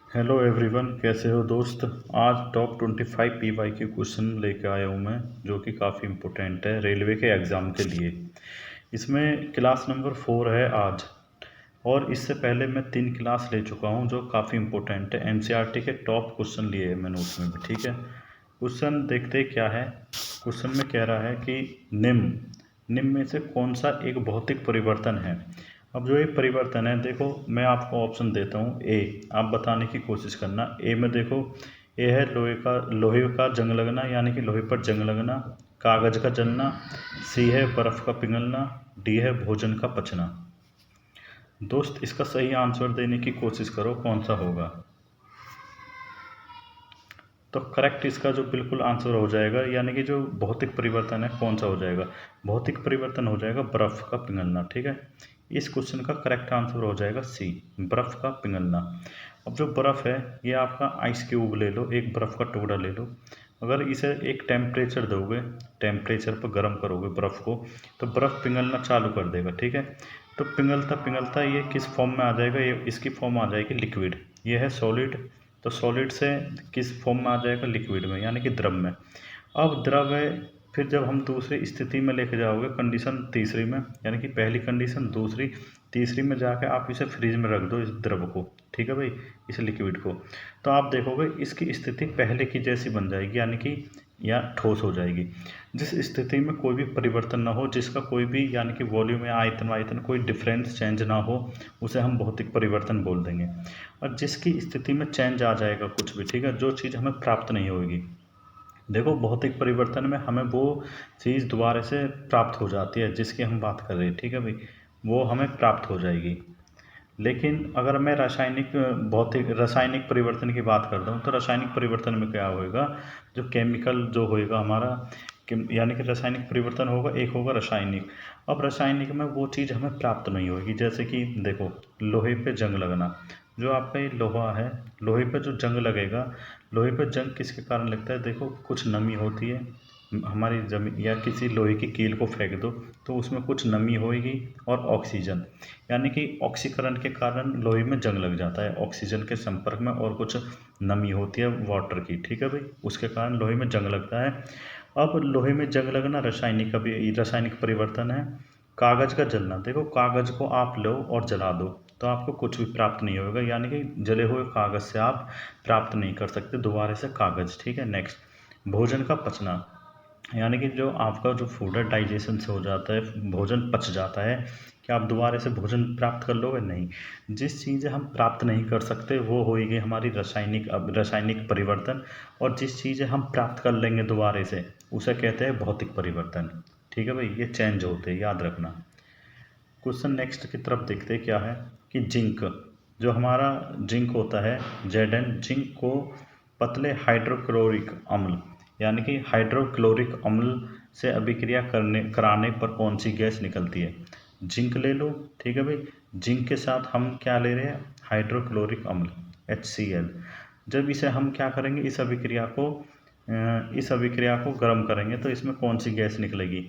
Hello everyone, कैसे हो दोस्त। आज टॉप 25 पीवाई के क्वेश्चन लेके आया हूँ मैं, जो कि काफ़ी इम्पोर्टेंट है रेलवे के एग्ज़ाम के लिए। इसमें क्लास नंबर 4 है आज, और इससे पहले मैं 3 क्लास ले चुका हूँ जो काफ़ी इम्पोर्टेंट है। एनसीईआरटी के टॉप क्वेश्चन लिए हैं मैंने उसमें भी, ठीक है। क्वेश्चन देखते क्या है। क्वेश्चन में कह रहा है कि निम्न में से कौन सा एक भौतिक परिवर्तन है। अब जो ये परिवर्तन है, देखो मैं आपको ऑप्शन देता हूँ। ए, आप बताने की कोशिश करना। ए में देखो, ए है लोहे का जंग लगना, यानी कि लोहे पर जंग लगना, कागज़ का जलना। सी है बर्फ़ का पिघलना। डी है भोजन का पचना। दोस्त, इसका सही आंसर देने की कोशिश करो, कौन सा होगा। तो करेक्ट इसका जो बिल्कुल आंसर हो जाएगा, यानी कि जो भौतिक परिवर्तन है, कौन सा हो जाएगा। भौतिक परिवर्तन हो जाएगा बर्फ़ का पिघलना, ठीक है। इस क्वेश्चन का करेक्ट आंसर हो जाएगा सी, बर्फ़ का पिघलना। अब जो बर्फ़ है, ये आपका आइस क्यूब ले लो, एक बर्फ़ का टुकड़ा ले लो। अगर इसे एक टेम्परेचर दोगे, टेम्परेचर पर गर्म करोगे बर्फ़ को, तो बर्फ़ पिघलना चालू कर देगा, ठीक है। तो पिघलता पिघलता ये किस फॉर्म में आ जाएगा, ये इसकी फॉर्म आ जाएगी लिक्विड। ये है सॉलिड, तो सॉलिड से किस फॉर्म में आ जाएगा, लिक्विड में, यानी कि द्रव में। अब द्रव है, फिर जब हम दूसरी स्थिति में लेके जाओगे, कंडीशन तीसरी में, यानी कि पहली कंडीशन, दूसरी, तीसरी में जाके आप इसे फ्रीज में रख दो, इस द्रव को, ठीक है भाई, इस लिक्विड को। तो आप देखोगे इसकी स्थिति पहले की जैसी बन जाएगी, यानी कि या ठोस हो जाएगी। जिस स्थिति में कोई भी परिवर्तन ना हो, जिसका कोई भी, यानी कि वॉल्यूम या आयतन वायतन कोई डिफरेंस चेंज ना हो, उसे हम भौतिक परिवर्तन बोल देंगे। और जिसकी स्थिति में चेंज आ जाएगा कुछ भी, ठीक है, जो चीज़ हमें प्राप्त नहीं होगी। देखो, भौतिक परिवर्तन में हमें वो चीज़ दोबारा से प्राप्त हो जाती है जिसकी हम बात कर रहे हैं, ठीक है भाई, वो हमें प्राप्त हो जाएगी। लेकिन अगर मैं रासायनिक परिवर्तन की बात करता हूँ, तो रासायनिक परिवर्तन में क्या होएगा, जो केमिकल जो होएगा हमारा, यानी कि रासायनिक परिवर्तन होगा, एक होगा रासायनिक। अब रासायनिक में वो चीज़ हमें प्राप्त नहीं होगी, जैसे कि देखो, लोहे पे जंग लगना। जो आपका ये लोहा है, लोहे पे जो जंग लगेगा, लोहे पे जंग किसके कारण लगता है, देखो कुछ नमी होती है हमारी ज़मीन, या किसी लोहे की कील को फेंक दो तो उसमें कुछ नमी होएगी, और ऑक्सीजन, यानी कि ऑक्सीकरण के कारण लोहे में जंग लग जाता है, ऑक्सीजन के संपर्क में, और कुछ नमी होती है वाटर की, ठीक है भाई, उसके कारण लोहे में जंग लगता है। अब लोहे में जंग लगना रासायनिक का भी रासायनिक परिवर्तन है। कागज़ का जलना, देखो कागज़ को आप लो और जला दो, तो आपको कुछ भी प्राप्त नहीं होगा, यानी कि जले हुए कागज़ से आप प्राप्त नहीं कर सकते दोबारा से कागज़, ठीक है। नेक्स्ट, भोजन का पचना, यानी कि जो आपका जो फूड है डाइजेशन से हो जाता है, भोजन पच जाता है, क्या आप दोबारा से भोजन प्राप्त कर लोगे, नहीं। जिस चीज़ें हम प्राप्त नहीं कर सकते वो होएगी हमारी रासायनिक परिवर्तन, और जिस चीज़ें हम प्राप्त कर लेंगे दोबारा से, उसे कहते हैं भौतिक परिवर्तन, ठीक है भाई, ये चेंज होते हैं, याद रखना। क्वेश्चन नेक्स्ट की तरफ देखते हैं क्या है, कि जिंक, जो हमारा जिंक होता है, Zn, जिंक को पतले हाइड्रोक्लोरिक अम्ल, यानी कि हाइड्रोक्लोरिक अम्ल से अभिक्रिया कराने पर कौन सी गैस निकलती है। जिंक ले लो, ठीक है भाई, जिंक के साथ हम क्या ले रहे हैं, हाइड्रोक्लोरिक अम्ल, HCl। जब इसे हम क्या करेंगे, इस अभिक्रिया को गर्म करेंगे, तो इसमें कौन सी गैस निकलेगी।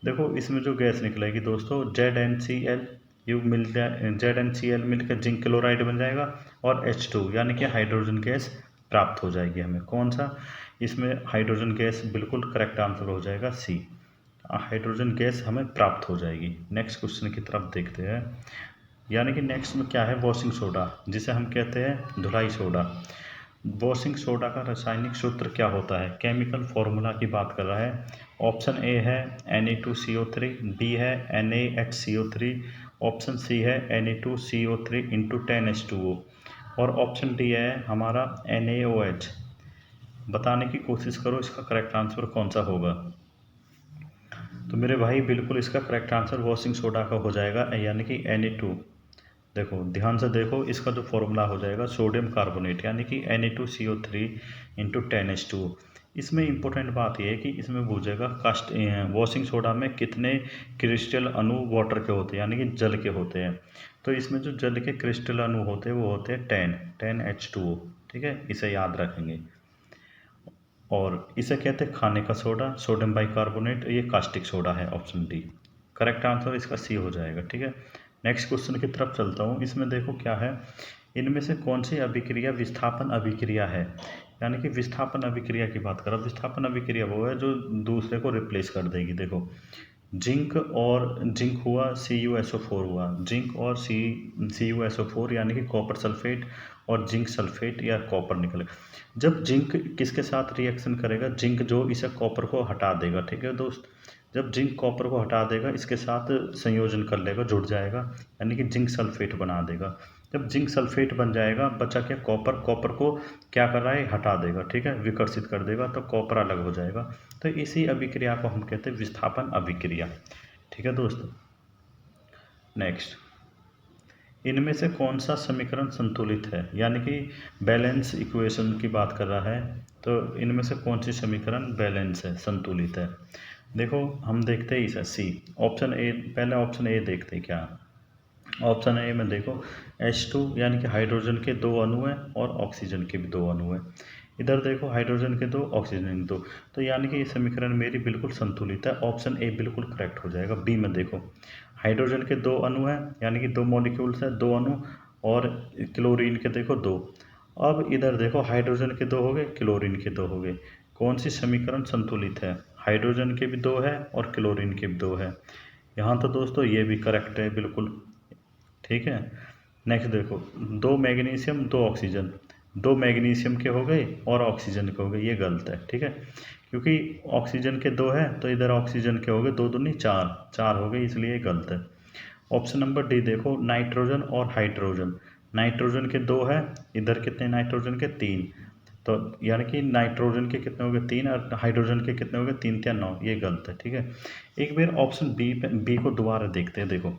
देखो, इसमें जो गैस निकलेगी दोस्तों, ZnCl, यू मिल जाए, ZnCl मिलकर जिंक क्लोराइड बन जाएगा, और H2, यानी कि हाइड्रोजन गैस प्राप्त हो जाएगी हमें। कौन सा, इसमें हाइड्रोजन गैस बिल्कुल करेक्ट आंसर हो जाएगा सी, हाइड्रोजन गैस हमें प्राप्त हो जाएगी। नेक्स्ट क्वेश्चन की तरफ देखते हैं, यानी कि नेक्स्ट में क्या है, वॉशिंग सोडा, जिसे हम कहते हैं धुलाई सोडा। वॉशिंग सोडा का रासायनिक सूत्र क्या होता है, केमिकल फॉर्मूला की बात कर रहा है। ऑप्शन ए है Na2CO3, बी है NaHCO3, ऑप्शन सी है Na2CO3 इंटू 10H2O, और ऑप्शन डी है हमारा NaOH। बताने की कोशिश करो इसका करेक्ट आंसर कौन सा होगा। तो मेरे भाई, बिल्कुल इसका करेक्ट आंसर वॉशिंग सोडा का हो जाएगा, यानी कि Na2। देखो ध्यान से देखो, इसका जो फॉर्मूला हो जाएगा सोडियम कार्बोनेट, यानी कि Na2CO3 इंटू 10H2O। इसमें इंपॉर्टेंट बात यह है कि इसमें पूछेगा कास्ट वॉशिंग सोडा में कितने क्रिस्टल अणु वाटर के होते हैं, यानी कि जल के होते हैं। तो इसमें जो जल के क्रिस्टल अणु होते हैं वो होते हैं 10H2O, ठीक है, इसे याद रखेंगे। और इसे कहते हैं खाने का सोडा, सोडियम बाइकार्बोनेट, ये कास्टिक सोडा है, ऑप्शन डी। करेक्ट आंसर इसका सी हो जाएगा, ठीक है। नेक्स्ट क्वेश्चन की तरफ चलता हूँ, इसमें देखो क्या है, इनमें से कौन सी अभिक्रिया विस्थापन अभिक्रिया है? यानी कि विस्थापन अभिक्रिया की बात करें। विस्थापन अभिक्रिया वो है जो दूसरे को रिप्लेस कर देगी। देखो, जिंक हुआ CuSO4 हुआ, जिंक और CuSO4 यानी कि कॉपर सल्फेट और जिंक सल्फेट या कॉपर निकले। जब जिंक किसके साथ रिएक्शन करेगा? जिंक जो इसे कॉपर को हटा देगा, ठीक है दोस्त। जब जिंक कॉपर को हटा देगा, इसके साथ संयोजन कर लेगा, जुड़ जाएगा, यानी कि जिंक सल्फेट बना देगा। जब जिंक सल्फेट बन जाएगा, बचा क्या? कॉपर। कॉपर को क्या कर रहा है? हटा देगा, ठीक है, विकर्षित कर देगा, तो कॉपर अलग हो जाएगा। तो इसी अभिक्रिया को हम कहते हैं विस्थापन अभिक्रिया, ठीक है दोस्तों। नेक्स्ट, इनमें से कौन सा समीकरण संतुलित है? यानी कि बैलेंस इक्वेशन की बात कर रहा है, तो इनमें से कौन सी समीकरण बैलेंस है, संतुलित है? देखो, हम देखते हैं इसे सी ऑप्शन ए। पहले ऑप्शन ए देखते हैं क्या। ऑप्शन ए में देखो, H2 यानी कि हाइड्रोजन के 2 अणु हैं और ऑक्सीजन के भी 2 अणु हैं। इधर देखो, हाइड्रोजन के 2, ऑक्सीजन के 2। तो यानी कि ये समीकरण मेरी बिल्कुल संतुलित है। ऑप्शन ए बिल्कुल करेक्ट हो जाएगा। बी में देखो, हाइड्रोजन के 2 अणु हैं, यानी कि 2 मॉलिक्यूल्स हैं, 2 अणु, और क्लोरीन के देखो 2। अब इधर देखो, हाइड्रोजन के 2 हो गए, क्लोरीन के 2 हो गए। कौन सी समीकरण संतुलित है? हाइड्रोजन के भी 2 है और क्लोरीन के भी 2 है। यहाँ तो दोस्तों ये भी करेक्ट है बिल्कुल, ठीक है। नेक्स्ट देखो, 2 मैग्नीशियम 2 ऑक्सीजन, 2 मैग्नीशियम के हो गए और ऑक्सीजन के हो गए, ये गलत है, ठीक है। क्योंकि ऑक्सीजन के 2 है, तो इधर ऑक्सीजन के हो गए 2 दूनी 4, 4 हो गए, इसलिए ये गलत है। ऑप्शन नंबर डी देखो, नाइट्रोजन और हाइड्रोजन। नाइट्रोजन के 2 है, इधर कितने नाइट्रोजन के? 3। तो यानी कि नाइट्रोजन के कितने हो गए? 3, और हाइड्रोजन के कितने हो गए? 3 3 9, ये गलत है, ठीक है। एक बार ऑप्शन बी को दोबारा देखते हैं। देखो,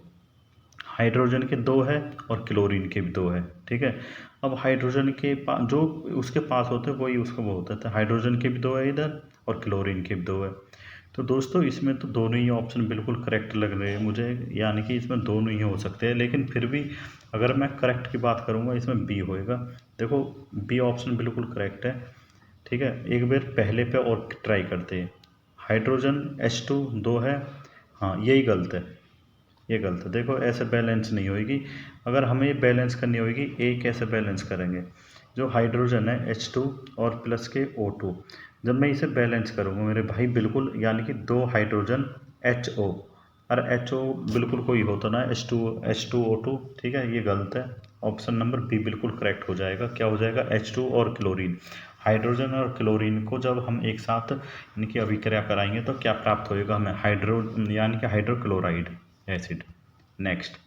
हाइड्रोजन के 2 है और क्लोरीन के भी 2 है, ठीक है। अब हाइड्रोजन के पास जो उसके पास होते हैं वही उसको वो होता है, तो हाइड्रोजन के भी 2 है इधर और क्लोरीन के भी 2 है। तो दोस्तों, इसमें तो दोनों ही ऑप्शन बिल्कुल करेक्ट लग रहे हैं मुझे, यानी कि इसमें दोनों ही हो सकते हैं, लेकिन फिर भी अगर मैं करेक्ट की बात करूँगा, इसमें बी होएगा। देखो, बी ऑप्शन बिल्कुल करेक्ट है, ठीक है। एक बार पहले पे और ट्राई करते हैं। हाइड्रोजन H2 2 है, हाँ यही गलत है, ये गलत है। देखो, ऐसे बैलेंस नहीं होगी। अगर हमें ये बैलेंस करनी होगी, ए कैसे बैलेंस करेंगे? जो हाइड्रोजन है H2 और प्लस के O2, जब मैं इसे बैलेंस करूँगा मेरे भाई, बिल्कुल, यानी कि 2 हाइड्रोजन HO, और HO बिल्कुल कोई होता ना, H2O2, ठीक है, ये गलत है। ऑप्शन नंबर बी बिल्कुल करेक्ट हो जाएगा। क्या हो जाएगा? H2 और क्लोरीन। हाइड्रोजन और क्लोरीन को जब हम एक साथ इनकी अभिक्रिया कराएंगे तो क्या प्राप्त होएगा हमें? यानी कि हाइड्रोक्लोराइड एसिड। नेक्स्ट,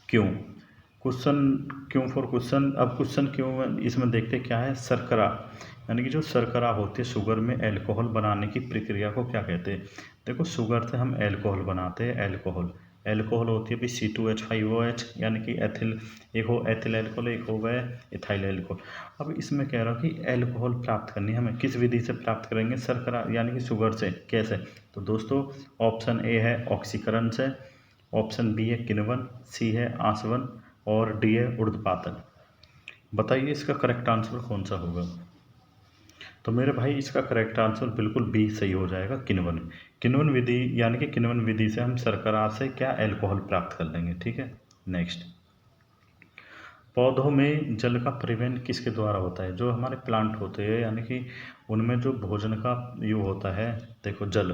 क्यों? क्वेश्चन, क्यों फॉर क्वेश्चन। अब क्वेश्चन क्यों में इसमें देखते क्या है। शर्करा, यानी कि जो शर्करा होती है, शुगर में एल्कोहल बनाने की प्रक्रिया को क्या कहते हैं? देखो, शुगर से हम एल्कोहल बनाते हैं, एल्कोहल। एल्कोहल होती है भी C2H5OH, यानी कि एथिल, एक हो एथिल एल्कोहल, एक हो गया इथाइल एल्कोहल। अब इसमें कह रहा हूँ कि एल्कोहल प्राप्त करनी है हमें, किस विधि से प्राप्त करेंगे? शर्करा यानी कि शुगर से। कैसे? तो दोस्तों, ऑप्शन ए है ऑक्सीकरण से, ऑप्शन बी है किण्वन, सी है आसवन, और डी है उर्ध्वपातन। बताइए इसका करेक्ट आंसर कौन सा होगा? तो मेरे भाई, इसका करेक्ट आंसर बिल्कुल बी सही हो जाएगा, किण्वन। किण्वन विधि, यानी कि किण्वन विधि से हम शर्करा से क्या एल्कोहल प्राप्त कर लेंगे, ठीक है। नेक्स्ट, पौधों में जल का परिवहन किसके द्वारा होता है? जो हमारे प्लांट होते हैं, यानी कि उनमें जो भोजन का ये होता है, देखो जल,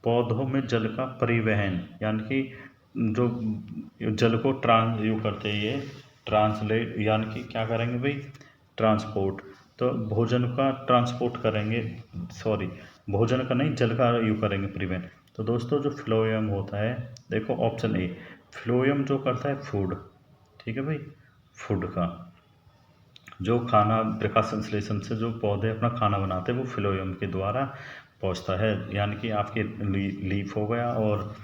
पौधों में जल का परिवहन, यानी कि जो जल को यू करते हैं, ये ट्रांसलेट, यानी कि क्या करेंगे भाई? ट्रांसपोर्ट। तो भोजन का ट्रांसपोर्ट करेंगे, सॉरी, भोजन का नहीं, जल का यू करेंगे परिवहन। तो दोस्तों, जो फ्लोएम होता है, देखो ऑप्शन ए, फ्लोएम जो करता है फूड, ठीक है भाई, फूड का जो खाना, प्रकाश संश्लेषण से जो पौधे अपना खाना बनाते हैं, वो फ्लोएम के द्वारा पहुंचता है। यानी कि आपके लीफ हो गया, और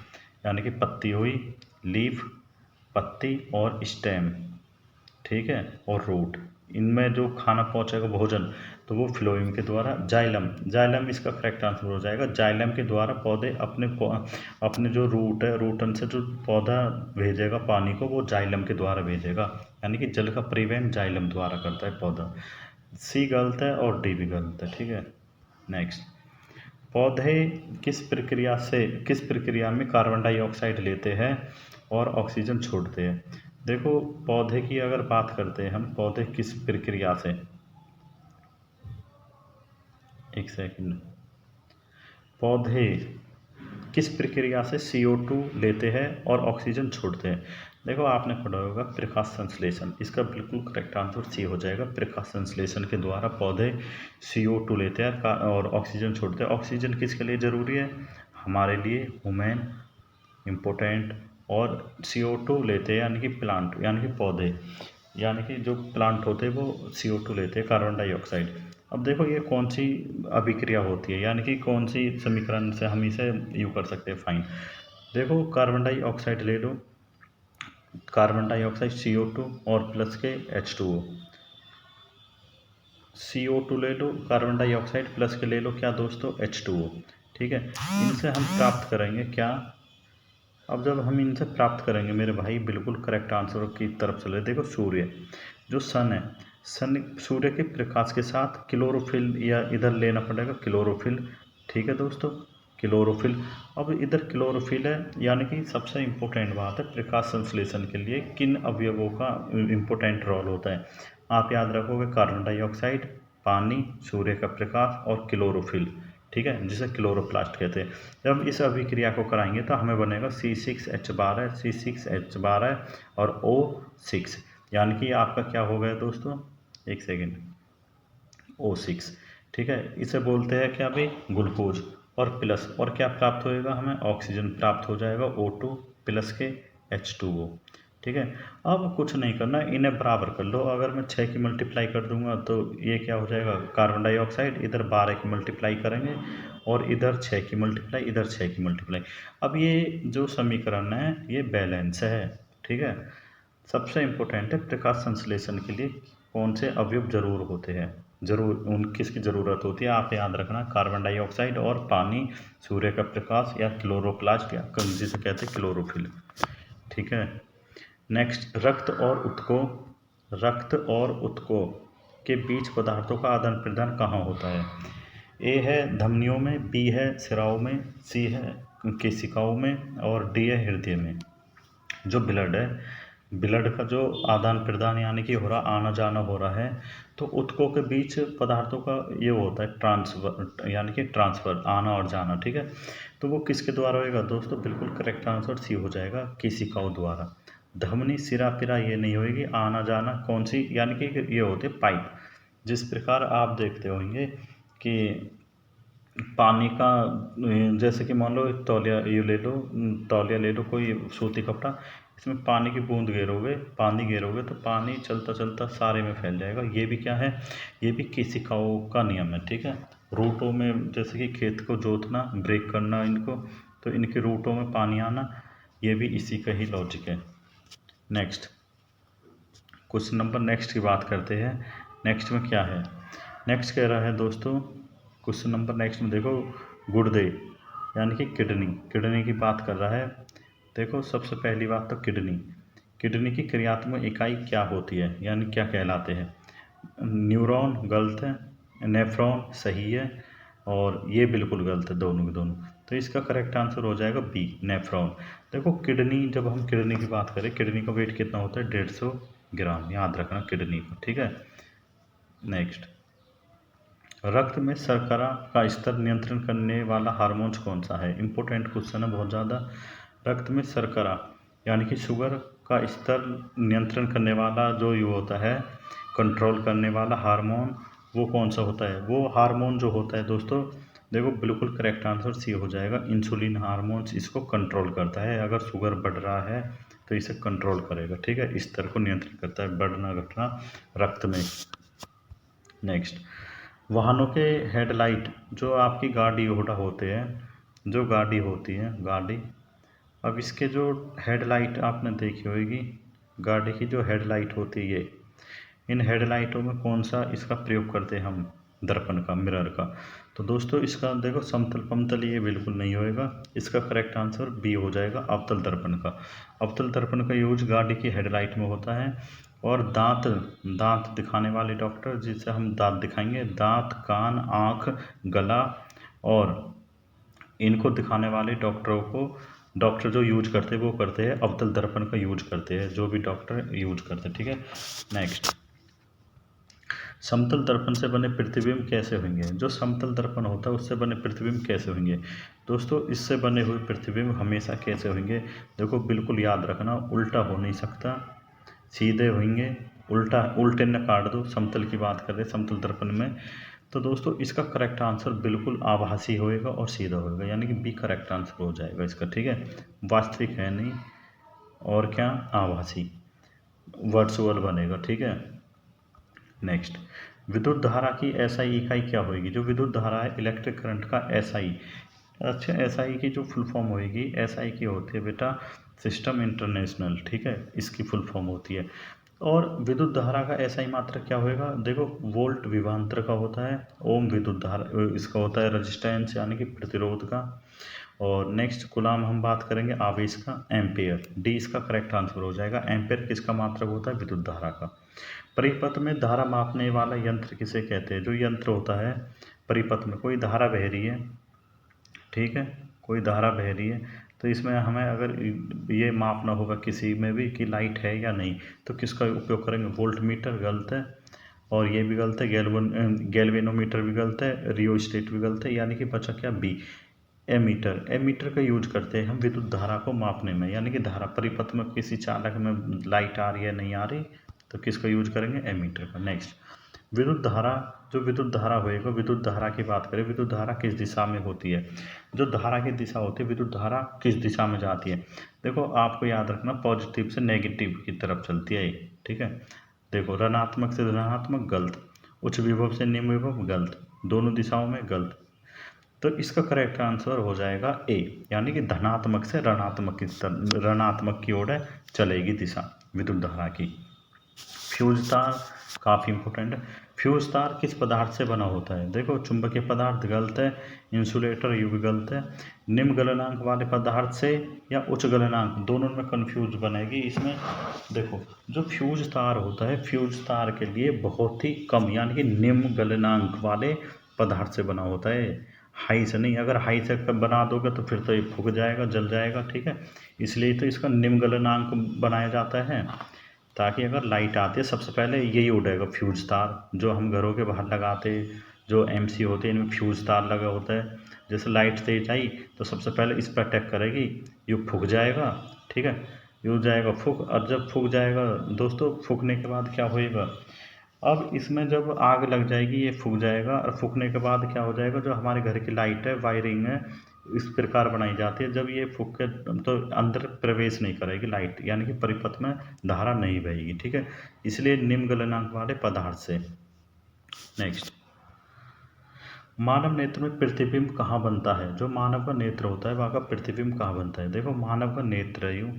यानी कि पत्ती हुई, लीफ, पत्ती और स्टेम, ठीक है, और रूट, इनमें जो खाना पहुंचेगा भोजन, तो वो फ्लोएम के द्वारा। जाइलम, जाइलम इसका करेक्ट आंसर हो जाएगा। जाइलम के द्वारा पौधे अपने जो रूट है, रूटन से जो पौधा भेजेगा पानी को, वो जाइलम के द्वारा भेजेगा, यानी कि जल का परिवहन जाइलम द्वारा करता है पौधा। सी गलत है और डी भी गलत है, ठीक है। नेक्स्ट, पौधे किस प्रक्रिया में कार्बन डाइऑक्साइड लेते हैं और ऑक्सीजन छोड़ते हैं? देखो पौधे की अगर बात करते हैं हम, पौधे किस प्रक्रिया से, एक सेकंड, पौधे किस प्रक्रिया से CO2 लेते हैं और ऑक्सीजन छोड़ते हैं। देखो आपने पढ़ा होगा प्रकाश संश्लेषण, इसका बिल्कुल करेक्ट आंसर सी हो जाएगा। प्रकाश संश्लेषण के द्वारा पौधे CO2 लेते हैं और ऑक्सीजन छोड़ते हैं। ऑक्सीजन किसके लिए ज़रूरी है, हमारे लिए, वुमेन, इम्पोर्टेंट, और CO2 लेते हैं यानी कि प्लांट, यानी कि पौधे, यानी कि जो प्लांट होते हैं वो CO2 लेते हैं, कार्बन डाइऑक्साइड। अब देखो ये कौन सी अभिक्रिया होती है, यानी कि कौन सी समीकरण से हम इसे यू कर सकते हैं फाइन। देखो कार्बन डाइऑक्साइड ले लो, कार्बन डाइऑक्साइड CO2 और प्लस के H2O, CO2 ले लो, कार्बन डाइऑक्साइड प्लस के ले लो क्या दोस्तों, H2O। ठीक है, इनसे हम प्राप्त करेंगे क्या, अब जब हम इनसे प्राप्त करेंगे मेरे भाई, बिल्कुल करेक्ट आंसर की तरफ चले। देखो सूर्य, जो सन है, सन सूर्य के प्रकाश के साथ क्लोरोफिल, या इधर लेना पड़ेगा क्लोरोफिल। ठीक है दोस्तों, क्लोरोफिल। अब इधर क्लोरोफिल है, यानी कि सबसे इम्पोर्टेंट बात है प्रकाश संश्लेषण के लिए किन अवयवों का इम्पोर्टेंट रोल होता है। आप याद रखोगे कार्बन डाइऑक्साइड, पानी, सूर्य का प्रकाश और क्लोरोफिल। ठीक है, जिसे क्लोरोप्लास्ट कहते हैं। जब इस अभिक्रिया को कराएंगे तो हमें बनेगा C6H12, C6H12 और O6, यानी कि आपका क्या हो गया दोस्तों, एक सेकेंड, O6। ठीक है, इसे बोलते हैं क्या भाई, ग्लूकोज, और प्लस, और क्या प्राप्त होएगा हमें, ऑक्सीजन प्राप्त हो जाएगा, O2 प्लस के H2O। ठीक है, अब कुछ नहीं करना, इन्हें बराबर कर लो। अगर मैं 6 की मल्टीप्लाई कर दूंगा तो ये क्या हो जाएगा, कार्बन डाइऑक्साइड, इधर 12 की मल्टीप्लाई करेंगे और इधर 6 की मल्टीप्लाई, इधर 6 की मल्टीप्लाई। अब ये जो समीकरण है ये बैलेंस है। ठीक है, सबसे इम्पोर्टेंट है प्रकाश संश्लेषण के लिए कौन से अवयव जरूर होते हैं, जरूर उन किसकी ज़रूरत होती है, आप याद रखना, कार्बन डाइऑक्साइड और पानी, सूर्य का प्रकाश, या क्लोरोप्लास्ट, या जिसे कहते हैं क्लोरोफिल। ठीक है, नेक्स्ट, रक्त और ऊतकों, रक्त और ऊतकों के बीच पदार्थों का आदान प्रदान कहाँ होता है। ए है धमनियों में, बी है सिराओं में, सी है केशिकाओं में, और डी है हृदय में। जो ब्लड है, ब्लड का जो आदान प्रदान यानी कि हो रहा, आना जाना हो रहा है, तो ऊतकों के बीच पदार्थों का ये होता है ट्रांसफर, यानी कि ट्रांसफ़र, आना और जाना। ठीक है, तो वो किसके द्वारा होएगा दोस्तों, बिल्कुल करेक्ट आंसर सी हो जाएगा, केशिकाओं द्वारा। धमनी सिरा पिरा ये नहीं होएगी, आना जाना कौन सी, यानी कि ये होते पाइप। जिस प्रकार आप देखते होंगे कि पानी का, जैसे कि मान लो एक तौलिया ये ले लो, तौलिया ले लो, कोई सूती कपड़ा, इसमें पानी की बूंद गेरोगे, पानी गेरोगे तो पानी चलता चलता सारे में फैल जाएगा। ये भी क्या है, ये भी केशिकाओं का नियम है। ठीक है, रूटों में, जैसे कि खेत को जोतना, ब्रेक करना इनको, तो इनके रूटों में पानी आना, ये भी इसी का ही लॉजिक है। नेक्स्ट क्वेश्चन नंबर नेक्स्ट की बात करते हैं। नेक्स्ट में क्या है, नेक्स्ट कह रहा है दोस्तों, क्वेश्चन नंबर नेक्स्ट में देखो, गुर्दे यानी कि किडनी, किडनी की बात कर रहा है। देखो सबसे पहली बात तो किडनी, किडनी की क्रियात्मक इकाई क्या होती है, यानी क्या कहलाते हैं। न्यूरॉन गलत है, नेफ्रॉन सही है, और ये बिल्कुल गलत है, दोनों के दोनों। तो इसका करेक्ट आंसर हो जाएगा बी, नेफ्रॉन। देखो किडनी, जब हम किडनी की बात करें, किडनी का वेट कितना होता है, 150 ग्राम, याद रखना किडनी का। ठीक है, नेक्स्ट, रक्त में शर्करा का स्तर नियंत्रण करने वाला हार्मोन कौन सा है। इंपॉर्टेंट क्वेश्चन है बहुत ज़्यादा। रक्त में शर्करा यानी कि शुगर का स्तर नियंत्रण करने वाला जो ये होता है, कंट्रोल करने वाला हार्मोन, वो कौन सा होता है। वो हार्मोन जो होता है दोस्तों, देखो बिल्कुल करेक्ट आंसर सी हो जाएगा, इंसुलिन हार्मोन इसको कंट्रोल करता है। अगर शुगर बढ़ रहा है तो इसे कंट्रोल करेगा। ठीक है, स्तर को नियंत्रित करता है, बढ़ना घटना रक्त में। नेक्स्ट, वाहनों के हेडलाइट, जो आपकी गाड़ी घोड़ा होते हैं, जो गाड़ी होती है गाड़ी, अब इसके जो हेडलाइट आपने देखी होगी, गाड़ी की जो हेडलाइट होती है ये, इन हेडलाइटों में कौन सा इसका प्रयोग करते हैं हम, दर्पण का, मिरर का। तो दोस्तों इसका देखो समतल पमतल ये बिल्कुल नहीं होएगा, इसका करेक्ट आंसर बी हो जाएगा, अवतल दर्पण का। अवतल दर्पण का यूज गाड़ी की हेडलाइट में होता है। और दांत, दांत दिखाने वाले डॉक्टर, जिससे हम दांत दिखाएंगे, दांत, कान, आँख, गला, और इनको दिखाने वाले डॉक्टरों को डॉक्टर जो यूज करते हैं वो करते हैं अवतल दर्पण का यूज करते हैं, जो भी डॉक्टर यूज करते हैं, ठीक है। नेक्स्ट, समतल दर्पण से बने प्रतिबिंब कैसे होंगे? जो समतल दर्पण होता है उससे बने प्रतिबिंब कैसे होंगे? दोस्तों, इससे बने हुए प्रतिबिंब हमेशा कैसे होंगे? देखो, बिल्कुल याद रखना, उल्टा हो नहीं सकता, सीधे होंगे। उल्टा, उल्टे न काट दो, समतल की बात कर रहे हैं समतल दर्पण में। तो दोस्तों, इसका करेक्ट आंसर बिल्कुल आभासी होएगा और सीधा होएगा, यानी कि बी करेक्ट आंसर हो जाएगा इसका, ठीक है। वास्तविक है नहीं, और क्या, आभासी, वर्चुअल बनेगा, ठीक है। नेक्स्ट, विद्युत धारा की एसआई इकाई क्या होगी? जो विद्युत धारा है, इलेक्ट्रिक करंट का एसआई। अच्छा, एसआई की जो फुल फॉर्म होएगी, एसआई की होती है बेटा सिस्टम इंटरनेशनल, ठीक है, इसकी फुल फॉर्म होती है। और विद्युत धारा का एसआई मात्रक क्या होएगा? देखो, वोल्ट विभवांतर का होता है, ओम विद्युत धारा इसका होता है, रजिस्टेंस यानी कि प्रतिरोध का। और नेक्स्ट कूलाम हम बात करेंगे आवेश का, एम्पेयर, डी इसका करेक्ट आंसर हो जाएगा। एम्पेयर किसका मात्रक होता है? विद्युत धारा का। परिपथ में धारा मापने वाला यंत्र किसे कहते हैं? जो यंत्र होता है परिपथ में, कोई धारा बह रही है, ठीक है, कोई धारा बह रही है, तो इसमें हमें अगर ये मापना होगा किसी में भी कि लाइट है या नहीं, तो किसका उपयोग करेंगे? वोल्ट मीटर गलत है, और ये भी गलत है, गैल्वेनोमीटर भी गलत है, रियोस्टेट भी गलत है, यानी कि बचा क्या? B, ammeter. एमीटर का यूज करते हैं हम विद्युत धारा को मापने में, यानी कि धारा परिपथ में किसी चालक में लाइट आ रही है नहीं आ रही, तो किसका यूज करेंगे? एमीटर का। नेक्स्ट, विद्युत धारा, जो विद्युत धारा होएगा, विद्युत धारा की बात करें, विद्युत धारा किस दिशा में होती है? जो धारा की दिशा होती है, विद्युत धारा किस दिशा में जाती है? देखो, आपको याद रखना, पॉजिटिव से नेगेटिव की तरफ चलती है, ठीक है। देखो, ऋणात्मक से धनात्मक गलत, उच्च विभव से निम्न विभव गलत, दोनों दिशाओं में गलत। तो इसका करेक्ट आंसर हो जाएगा ए, यानी कि धनात्मक से ऋणात्मक की ओर चलेगी दिशा विद्युत धारा की। फ्यूज तार काफ़ी इंपॉर्टेंट है। फ्यूज तार किस पदार्थ से बना होता है? देखो, चुंबकीय पदार्थ गलत है, इंसुलेटर ये भी गलत है। निम्न गलनांक वाले पदार्थ से या उच्च गलनांक, दोनों में कंफ्यूज बनेगी इसमें। देखो, जो फ्यूज तार होता है, फ्यूज तार के लिए बहुत ही कम, यानी कि निम्न गलनांक वाले पदार्थ से बना होता है, हाई से नहीं। अगर हाई से बना दोगे तो फिर तो ये फूक जाएगा, जल जाएगा, ठीक है। इसलिए तो इसका निम्न गलनांक बनाया जाता है, ताकि अगर लाइट आती है सबसे पहले यही उड़ेगा, फ्यूज तार, जो हम घरों के बाहर लगाते, जो एमसी होते हैं इनमें फ्यूज तार लगा होता है। जैसे लाइट तेज आई तो सबसे पहले इस पर अटैक करेगी, ये फूक जाएगा, ठीक है, ये हो जाएगा फूक। और जब फूक जाएगा दोस्तों, फूकने के बाद क्या होएगा? अब इसमें जब आग लग जाएगी, ये फूक जाएगा, और फूकने के बाद क्या हो जाएगा? जो हमारे घर की लाइट है, वायरिंग है, इस प्रकार बनाई जाती है, जब ये फूक के तो अंदर प्रवेश नहीं करेगी लाइट, यानी कि परिपथ में धारा नहीं बहेगी, ठीक है। इसलिए निम्न गलनांक वाले पदार्थ से। नेक्स्ट, मानव नेत्र में प्रतिबिंब कहाँ बनता है? जो मानव का नेत्र होता है वहाँ का प्रतिबिंब कहाँ बनता है? देखो, मानव का नेत्र है यूँ,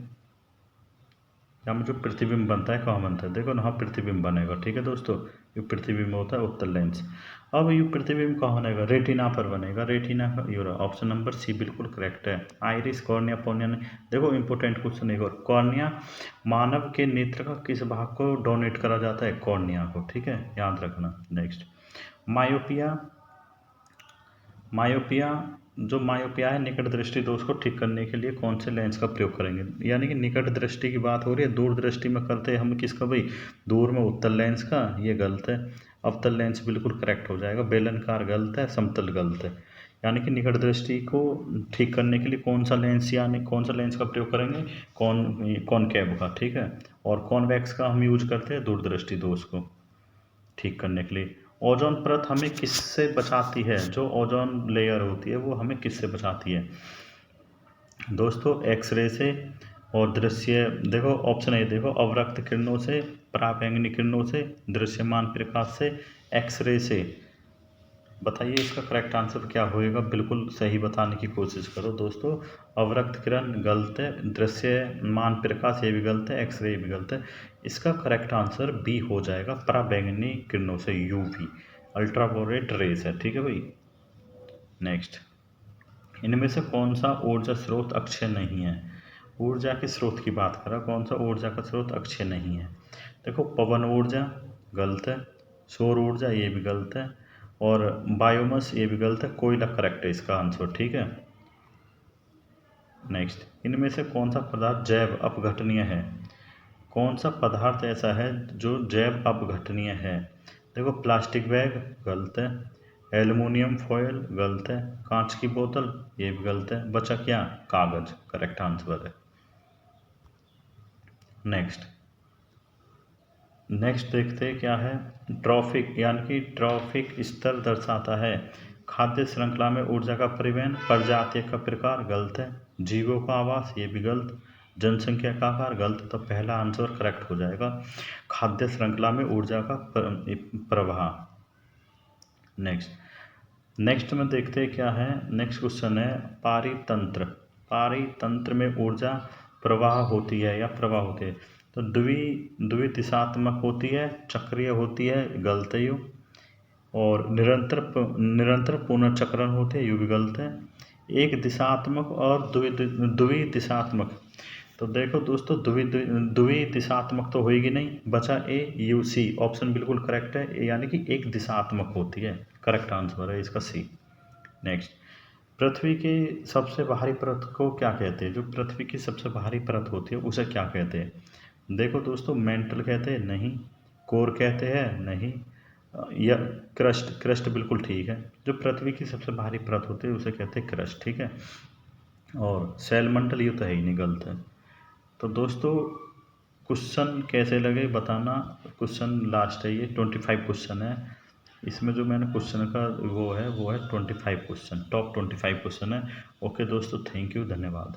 या में जो प्रतिबिंब बनता है कहाँ बनता है? देखो, यहाँ प्रतिबिंब बनेगा, ठीक है दोस्तों, ये प्रतिबिंब होता है उत्तल लेंस। अब ये प्रतिबिंब कहाँ बनेगा? रेटिना पर बनेगा, रेटिना का ये रहा, ऑप्शन नंबर सी बिल्कुल करेक्ट है। आइरिस, कॉर्निया, पोनिया नहीं। देखो, इंपॉर्टेंट क्वेश्चन एक और, कॉर्निया मानव के नेत्र का किस भाग को डोनेट करा जाता है? कॉर्निया को, ठीक है, याद रखना। नेक्स्ट, मायोपिया, मायोपिया, जो मायोपिया है, निकट दृष्टि दोष को ठीक करने के लिए कौन से लेंस का प्रयोग करेंगे? यानी कि निकट दृष्टि की बात हो रही है, दूर दृष्टि में करते हैं हम किसका भाई? दूर में उत्तल लेंस का, ये गलत है। अवतल लेंस बिल्कुल करेक्ट हो जाएगा, बेलनाकार गलत है, समतल गलत है। यानी कि निकट दृष्टि को ठीक करने के लिए कौन सा लेंस, यानी कौन सा लेंस का प्रयोग करेंगे? कॉनकेव का, ठीक है। और कॉन्वेक्स का हम यूज करते हैं दूरदृष्टि दोष को ठीक करने के लिए। ओजोन परत हमें किससे बचाती है? जो ओजोन लेयर होती है वो हमें किससे बचाती है दोस्तों? एक्सरे से, और दृश्य, देखो ऑप्शन ए देखो, अवरक्त किरणों से, पराबैंगनी किरणों से, दृश्यमान प्रकाश से, एक्सरे से। बताइए इसका करेक्ट आंसर क्या होएगा? बिल्कुल सही बताने की कोशिश करो दोस्तों। अवरक्त किरण गलत है, दृश्यमान प्रकाश ये भी गलत है, एक्सरे भी गलत है। इसका करेक्ट आंसर बी हो जाएगा, पराबैंगनी किरणों से, यूवी, अल्ट्रावायलेट रेस है, ठीक है भाई। नेक्स्ट, इनमें से कौन सा ऊर्जा स्रोत अक्षय नहीं है? ऊर्जा के स्रोत की बात करा, कौन सा ऊर्जा का स्रोत अक्षय नहीं है? देखो, पवन ऊर्जा गलत है, सौर ऊर्जा ये भी गलत है, और बायोमास ये भी गलत है, कोयला करेक्ट है इसका आंसर, ठीक है। नेक्स्ट, इनमें से कौन सा पदार्थ जैव अपघटनीय है? कौन सा पदार्थ ऐसा है जो जैव अपघटनीय है? देखो, प्लास्टिक बैग गलत है, एल्युमिनियम फॉयल गलत है, कांच की बोतल ये भी गलत है, बचा क्या? कागज करेक्ट आंसर है। नेक्स्ट देखते हैं क्या है। ट्रॉफिक यानी कि ट्रॉफिक स्तर दर्शाता है। खाद्य श्रृंखला में ऊर्जा का परिवहन, प्रजाति का प्रकार गलत है, जीवों का आवास ये भी गलत, जनसंख्या का आकार गलत। तो पहला आंसर करेक्ट हो जाएगा, खाद्य श्रृंखला में ऊर्जा का प्रवाह। नेक्स्ट में देखते हैं क्या है। नेक्स्ट क्वेश्चन है पारितंत्र। पारितंत्र में ऊर्जा प्रवाह होती है या प्रवाह होती है? तो द्विदिशात्मक होती है, चक्रीय होती है, गलत है यू। और निरंतर पुनर्चक्रण होते हैं, यू भी गलत है। एक दिशात्मक और द्विदिशात्मक। तो देखो दोस्तों, द्विदिशात्मक तो होएगी नहीं, बचा ए यू सी। ऑप्शन बिल्कुल करेक्ट है, यानी कि एक दिशात्मक होती है, करेक्ट आंसर है इसका सी। नेक्स्ट, पृथ्वी की सबसे बाहरी परत को क्या कहते हैं? जो पृथ्वी की सबसे बाहरी परत होती है उसे क्या कहते हैं? देखो दोस्तों, मेंटल कहते हैं नहीं, कोर कहते हैं नहीं, या क्रस्ट बिल्कुल ठीक है। जो पृथ्वी की सबसे बाहरी परत होती है उसे कहते हैं क्रस्ट, ठीक है। और सेल मंडल ये तो है ही नहीं, गलत है। तो दोस्तों, क्वेश्चन कैसे लगे बताना। क्वेश्चन लास्ट है, ये 25 क्वेश्चन है। इसमें जो मैंने क्वेश्चन का वो है 25 क्वेश्चन, टॉप 25 क्वेश्चन है। ओके दोस्तों, थैंक यू, धन्यवाद।